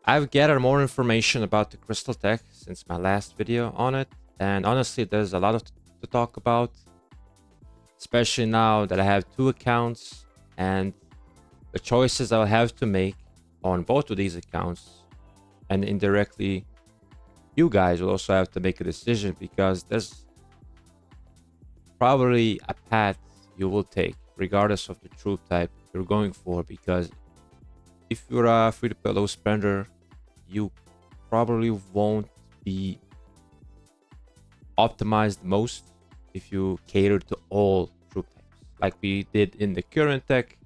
I've gathered more information about the crystal tech since my last video on it, and honestly, there's a lot to talk about, especially now that I have two accounts and the choices I'll have to make on both of these accounts, and indirectly, you guys will also have to make a decision because there's probably a path you will take regardless of the troop type you're going for. Because if you're a free-to-play low spender, you probably won't be optimized most if you cater to all troop types like we did in the current tech,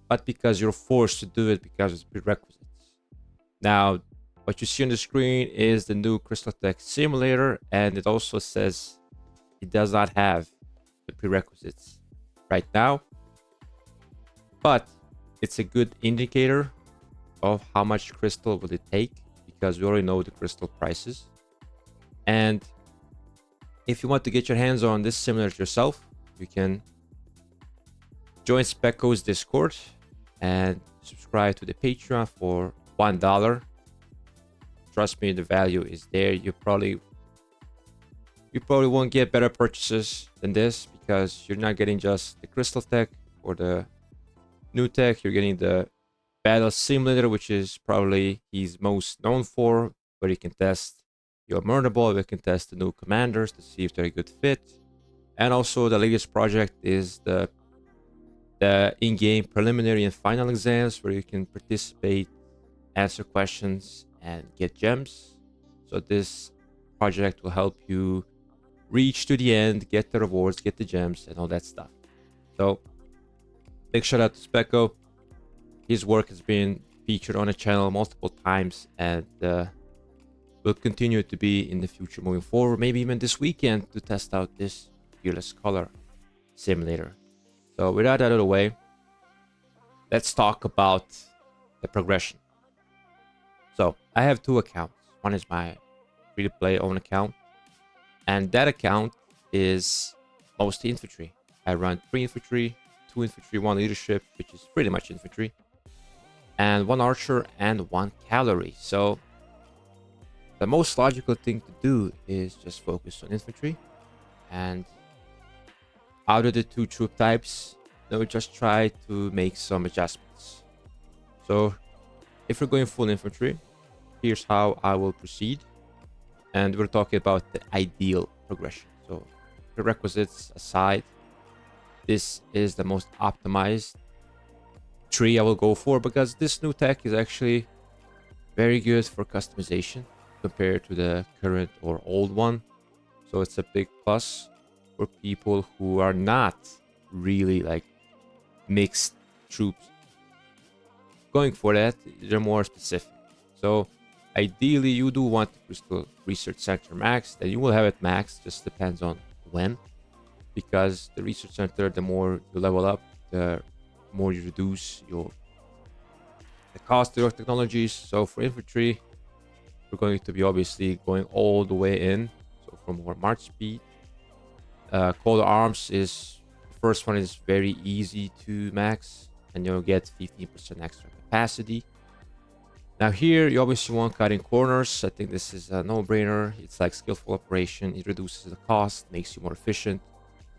but because you're forced to do it because it's prerequisites. Now, what you see on the screen is the new Crystal Tech simulator, and it also says it does not have the prerequisites right now, but it's a good indicator of how much crystal will it take because we already know the crystal prices. And if you want to get your hands on this simulator yourself, you can join Speckoh's Discord and subscribe to the Patreon for $1. Trust me, the value is there. You probably won't get better purchases than this because you're not getting just the crystal tech or the new tech. You're getting the battle simulator, which is probably he's most known for, where you can test your murder ball, you can test the new commanders to see if they're a good fit. And also the latest project is the in-game preliminary and final exams, where you can participate, answer questions, and get gems. So this project will help you reach to the end, get the rewards, get the gems, and all that stuff. So big shout out to Speckoh. His work has been featured on the channel multiple times, and will continue to be in the future moving forward, maybe even this weekend, to test out this Fearless Color simulator. So with that out of the way, let's talk about the progression. So I have two accounts. One is my free-to-play own account, and that account is mostly infantry. I run 3 infantry, 2 infantry, 1 leadership, which is pretty much infantry, and 1 archer and 1 cavalry. So the most logical thing to do is just focus on infantry, and out of the 2 troop types, just try to make some adjustments. So if we're going full infantry, here's how I will proceed. And we're talking about the ideal progression. So prerequisites aside, this is the most optimized tree I will go for, because this new tech is actually very good for customization compared to the current or old one. So it's a big plus for people who are not really like mixed troops. Going for that, they're more specific. So ideally, you do want the Crystal Research Center maxed, and you will have it maxed, just depends on when. Because the Research Center, the more you level up, the more you reduce the cost of your technologies. So for infantry, we're going to be obviously going all the way in. So for more march speed. Cold Arms is, the first one is very easy to max, and you'll get 15% extra capacity. Now here, you obviously want cutting corners. I think this is a no-brainer. It's like skillful operation. It reduces the cost, makes you more efficient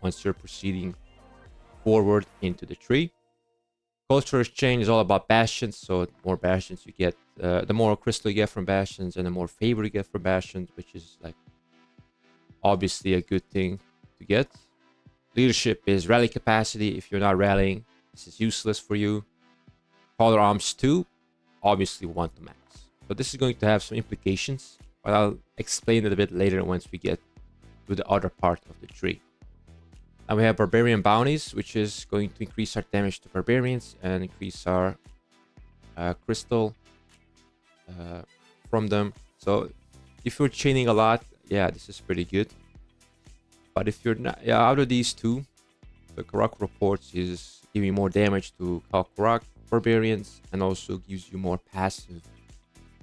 once you're proceeding forward into the tree. Culture Exchange is all about bastions. So the more bastions you get, the more crystal you get from bastions, and the more favor you get from bastions, which is like obviously a good thing to get. Leadership is rally capacity. If you're not rallying, this is useless for you. Color Arms 2, obviously want to max. So this is going to have some implications, but I'll explain it a bit later once we get to the other part of the tree. Now we have Barbarian Bounties, which is going to increase our damage to Barbarians and increase our crystal from them. So if you're chaining a lot, yeah, this is pretty good. But if you're not, yeah, out of these two, the Karak Reports is giving more damage to Karak Barbarians and also gives you more passive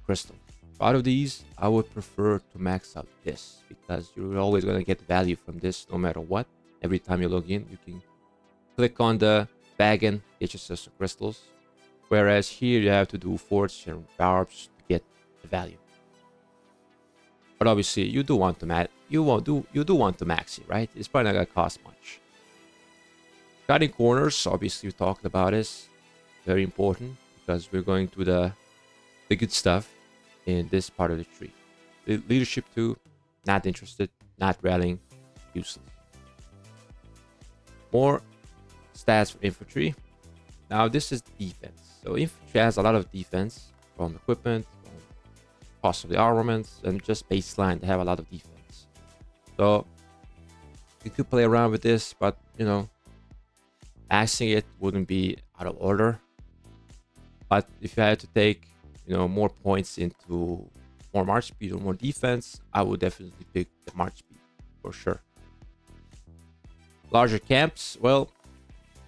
crystal. Out of these, I would prefer to max out this, because you're always going to get value from this no matter what. Every time you log in, you can click on the wagon, get yourself some crystals. Whereas here you have to do forts and barbs to get the value. But obviously you do want to max it, right? It's probably not gonna cost much. Cutting corners, obviously we talked about this. Very important because we're going to the good stuff in this part of the tree. The leadership 2, not interested, not rallying, useless. More stats for infantry. Now this is defense. So infantry has a lot of defense from equipment, from possibly armaments, and just baseline. They have a lot of defense. So you could play around with this, but you know, maxing it wouldn't be out of order. But if you had to take, you know, more points into more march speed or more defense, I would definitely pick the march speed for sure. Larger camps, well,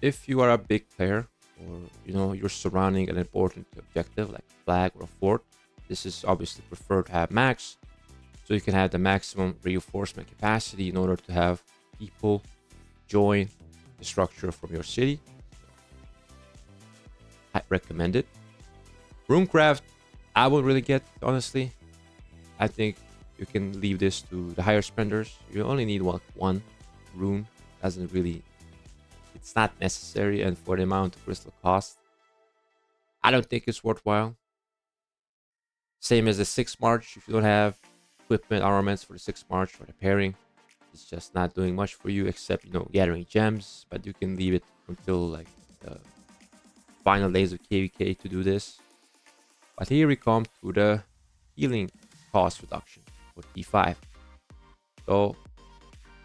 if you are a big player or you know you're surrounding an important objective like a flag or a fort, this is obviously preferred to have max, so you can have the maximum reinforcement capacity in order to have people join the structure from your city. I recommend it. Runecraft, I won't really get, honestly. I think you can leave this to the higher spenders. You only need one rune. Doesn't really, it's not necessary, and for the amount of crystal cost, I don't think it's worthwhile. Same as the 6 March. If you don't have equipment armaments for the 6 March or the pairing, it's just not doing much for you except, you know, gathering gems. But you can leave it until like the final days of KVK to do this. But here we come to the healing cost reduction for T5. So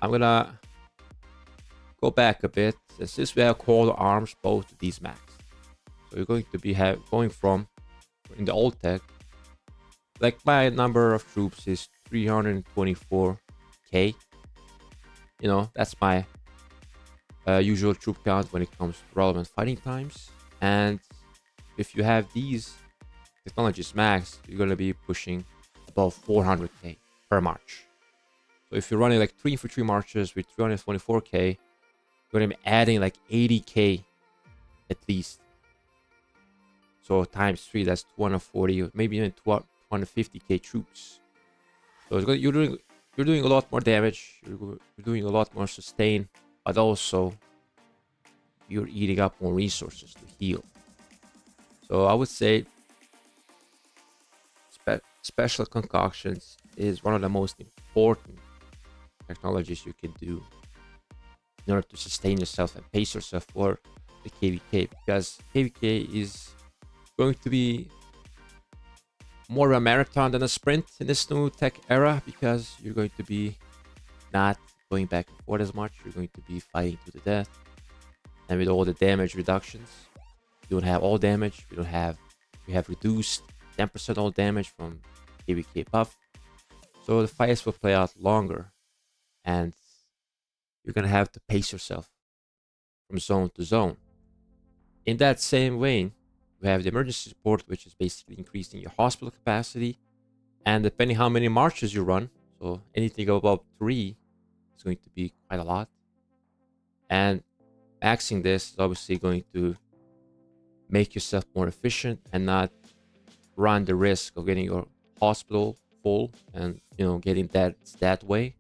I'm gonna go back a bit. Since we have Call to Arms, both of these max. So you're going to be going from, in the old tech, like my number of troops is 324k. You know, that's my usual troop count when it comes to relevant fighting times. And if you have these technologies maxed, you're going to be pushing above 400k per march. So if you're running like 3 for 3 marches with 324k, you're going to be adding like 80k at least. So times 3, that's 240, or maybe even 250k troops. So it's you're doing a lot more damage. You're doing a lot more sustain, but also you're eating up more resources to heal. So I would say special concoctions is one of the most important technologies you can do in order to sustain yourself and pace yourself for the KVK, because KVK is going to be more of a marathon than a sprint in this new tech era, because you're going to be not going back and forth as much. You're going to be fighting to the death, and with all the damage reductions, you don't have all damage. We have reduced 10% all damage from KVK buff, so the fights will play out longer, and you're gonna have to pace yourself from zone to zone. In that same vein, we have the emergency support, which is basically increasing your hospital capacity, and depending how many marches you run, so anything above 3 is going to be quite a lot, and maxing this is obviously going to make yourself more efficient and not run the risk of getting your hospital full and, you know, getting deads that way.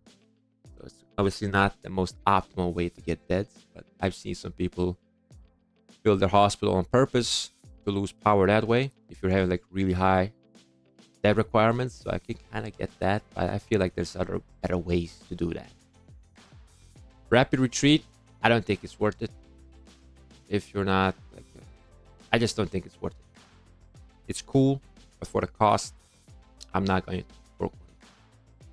So it's obviously not the most optimal way to get deads, but I've seen some people build their hospital on purpose to lose power that way if you're having like really high dead requirements. So I can kind of get that, but I feel like there's other better ways to do that. Rapid retreat, I don't think it's worth it. If you're not like, I just don't think it's worth it. It's cool, but for the cost, I'm not going to work with it.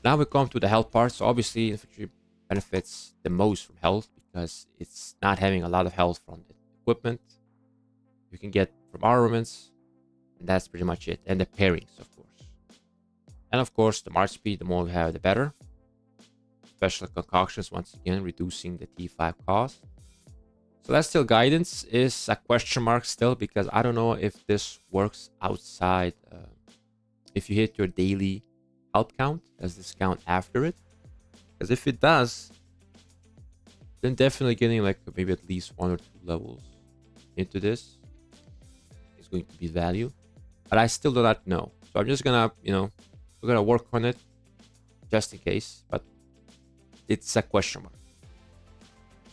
Now we come to the health part. So obviously infantry benefits the most from health because it's not having a lot of health from the equipment you can get from armaments, and that's pretty much it. And the pairings, of course. And of course, the march speed, the more we have, the better. Special concoctions, once again, reducing the T5 cost. So that's still guidance, is a question mark still, because I don't know if this works outside. If you hit your daily health count, does this count after it? Because if it does, then definitely getting like maybe at least 1 or 2 levels into this going to be value, but I still do not know. So I'm just gonna, we're gonna work on it just in case, but it's a question mark.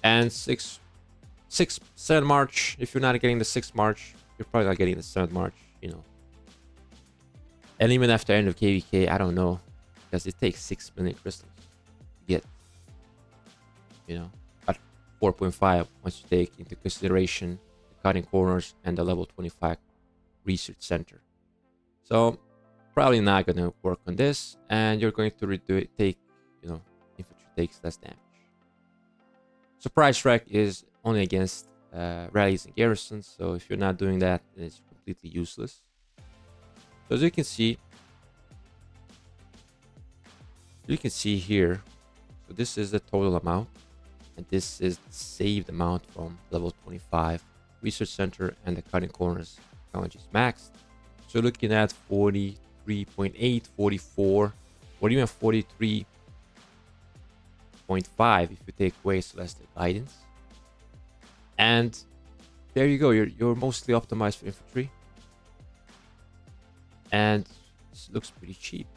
And 7 March, if you're not getting the 6 March, you're probably not getting the 7 March, And even after end of KVK, I don't know, because it takes 6 million crystals to get, at 4.5 once you take into consideration the cutting corners and the level 25 research center. So probably not going to work on this, and you're going to take, infantry takes less damage. Surprise strike is only against rallies and garrisons, so if you're not doing that, then it's completely useless. So as you can see here, so this is the total amount, and this is the saved amount from level 25 research center, and the cutting corners technology is maxed. So looking at 43.8, 44, or even 43.5 if you take away celestial guidance. And there you go, you're mostly optimized for infantry, and this looks pretty cheap.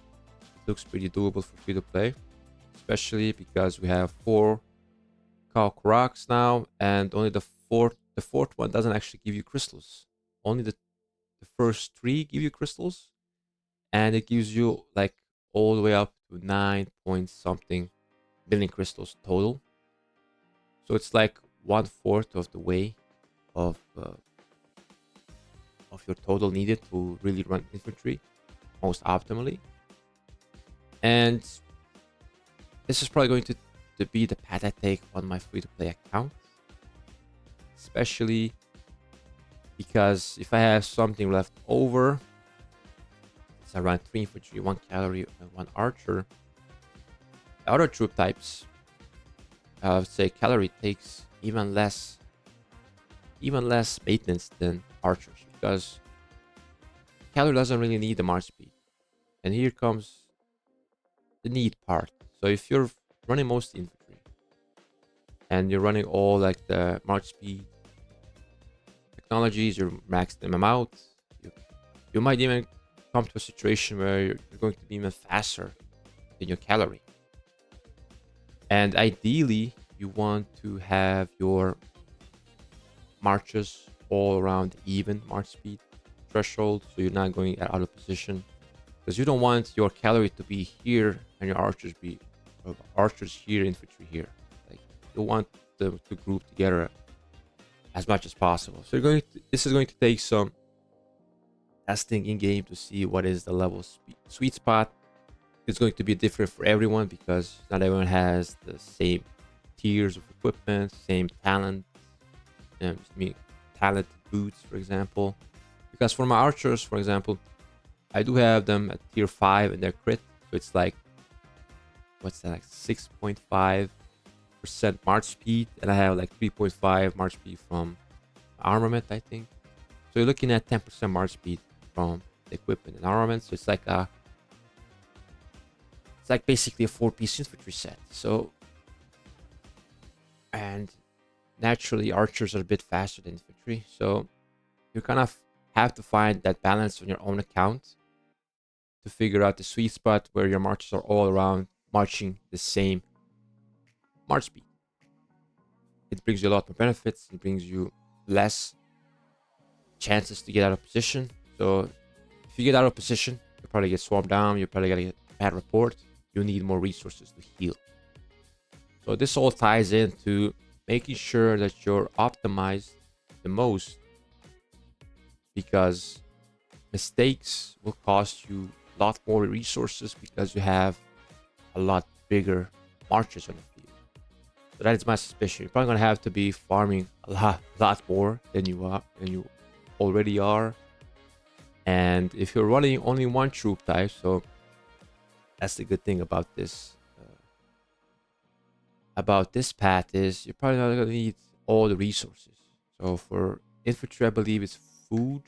It looks pretty doable for free to play, especially because we have 4 Khao Rocks now, and only the fourth one doesn't actually give you crystals. Only the first 3 give you crystals, and it gives you like all the way up to 9 point something billion crystals total. So it's like 1/4 of the way of your total needed to really run infantry most optimally. And this is probably going to be the path I take on my free-to-play account, especially because if I have something left over, it's around 3 infantry, 1 cavalry, and 1 archer. The other troop types, I would say cavalry takes even less maintenance than archers, because cavalry doesn't really need the march speed. And here comes the need part. So if you're running most infantry and you're running all like the march speed technologies, you're maxing them out, you might even come to a situation where you're going to be even faster than your cavalry. And ideally, you want to have your marches all around even march speed threshold, so you're not going out of position, because you don't want your cavalry to be here and your archers be archers here, infantry here. Like, you want them to group together as much as possible. So this is going to take some testing in game to see what is the level sweet spot. It's going to be different for everyone, because not everyone has the same tiers of equipment, same talent. Talent boots, for example. Because for my archers, for example, I do have them at tier 5 and they're crit, so it's like, what's that, like 6.5% march speed, and I have like 3.5 march speed from armament, I think. So you're looking at 10% march speed from the equipment and armament, so it's like basically a 4-piece infantry set. So, and naturally archers are a bit faster than infantry, so you kind of have to find that balance on your own account to figure out the sweet spot where your marches are all around marching the same march speed. It brings you a lot more benefits. It brings you less chances to get out of position. So if you get out of position, you probably get swarmed down, you probably get a bad report, you need more resources to heal. So this all ties into making sure that you're optimized the most, because mistakes will cost you a lot more resources because you have a lot bigger marches on the field. So that is my suspicion. You're probably gonna have to be farming a lot more than you already are. And if you're running only 1 troop type, so that's the good thing about this path, is you're probably not gonna need all the resources. So for infantry, I believe it's food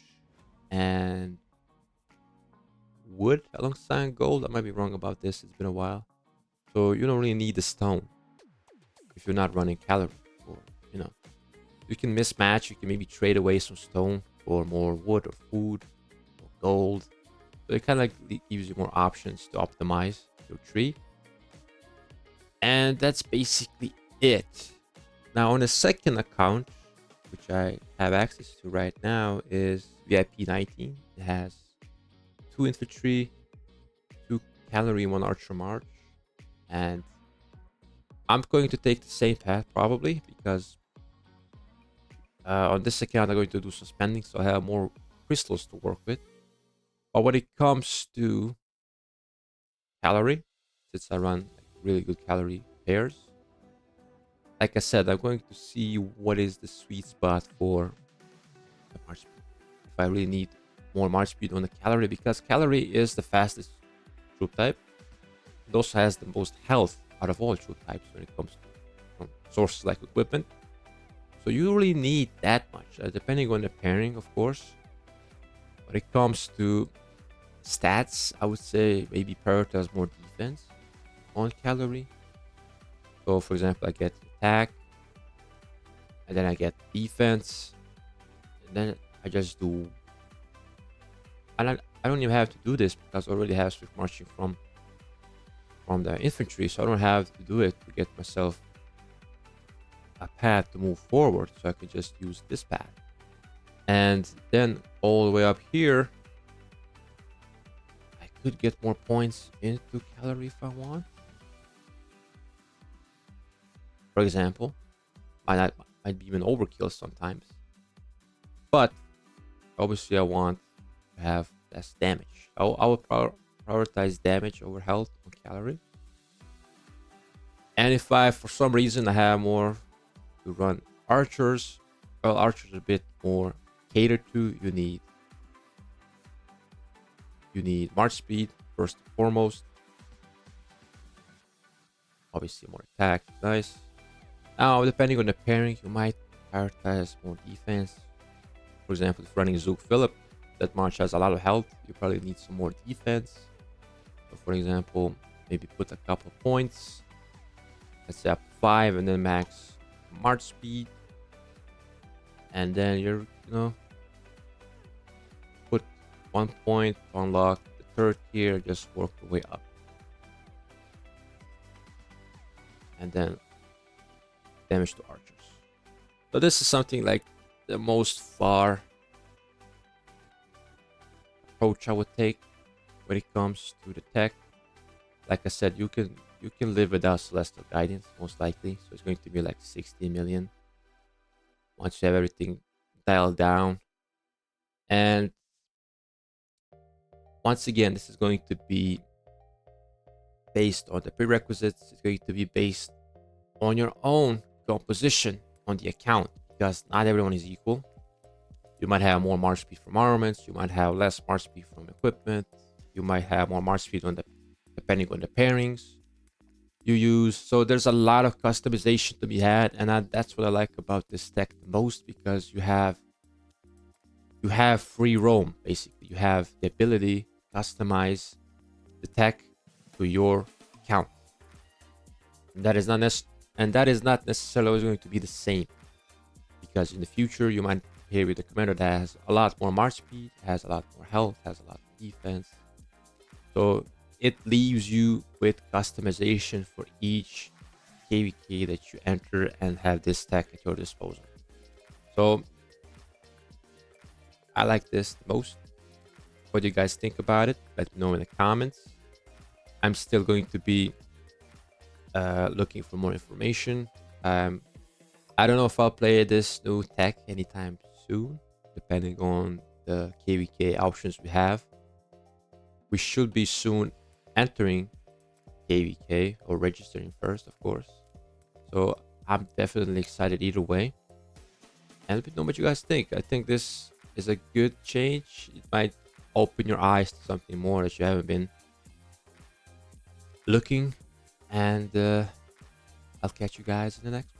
and wood alongside gold. I might be wrong about this, it's been a while. So you don't really need the stone if you're not running cavalry, or you can mismatch, you can maybe trade away some stone for more wood or food or gold. So it kind of like gives you more options to optimize your tree. And that's basically it. Now on the second account, which I have access to right now, is VIP 19. It has 2 infantry, 2 cavalry, 1 archer march. And I'm going to take the same path probably because on this account I'm going to do some spending, so I have more crystals to work with. But when it comes to calorie, since I run like really good calorie pairs, like I said, I'm going to see what is the sweet spot for the march speed. If I really need more march speed on the calorie, because calorie is the fastest troop type. It also has the most health out of all troop types when it comes to from sources like equipment. So you really need that much, depending on the pairing, of course. When it comes to stats, I would say maybe prioritize more defense on calorie. So, for example, I get attack, and then I get defense, and then I just do. I don't even have to do this because I already have swift marching from the infantry, so I don't have to do it to get myself a path to move forward. So I can just use this path, and then all the way up here, I could get more points into calorie if I want. For example, might be even overkill sometimes, but obviously I want to have less damage. I will prioritize damage over health on calorie. And if I, for some reason, I have more to run archers, well, archers are a bit more catered to. You need march speed first and foremost. Obviously, more attack, nice. Now, depending on the pairing, you might prioritize more defense. For example, if running Zook Philip, that march has a lot of health, you probably need some more defense. So, for example, maybe put a couple points, let's say up to 5, and then max march speed, and then put 1 point to unlock the third tier, just work the way up, and then damage to archers. So this is something like the most far approach I would take when it comes to the tech. Like I said, you can live without celestial guidance most likely, so it's going to be like 60 million once you have everything dialed down. And once again, this is going to be based on the prerequisites. It's going to be based on your own composition on the account, because not everyone is equal. You might have more march speed from armaments, you might have less march speed from equipment, you might have more march speed on the depending on the pairings you use. So there's a lot of customization to be had, and that's what I like about this tech the most, because you have free roam. Basically, you have the ability to customize the tech to your account, and that is not necessarily always going to be the same, because in the future you might pair with a commander that has a lot more march speed, has a lot more health, has a lot of defense. So it leaves you with customization for each KVK that you enter and have this tech at your disposal. So I like this the most. What do you guys think about it? Let me know in the comments. I'm still going to be looking for more information. I don't know if I'll play this new tech anytime soon, depending on the KVK options we have. We should be soon entering KVK, or registering first, of course. So I'm definitely excited either way. And let me know what you guys think. I think this is a good change. It might open your eyes to something more that you haven't been looking. And I'll catch you guys in the next one.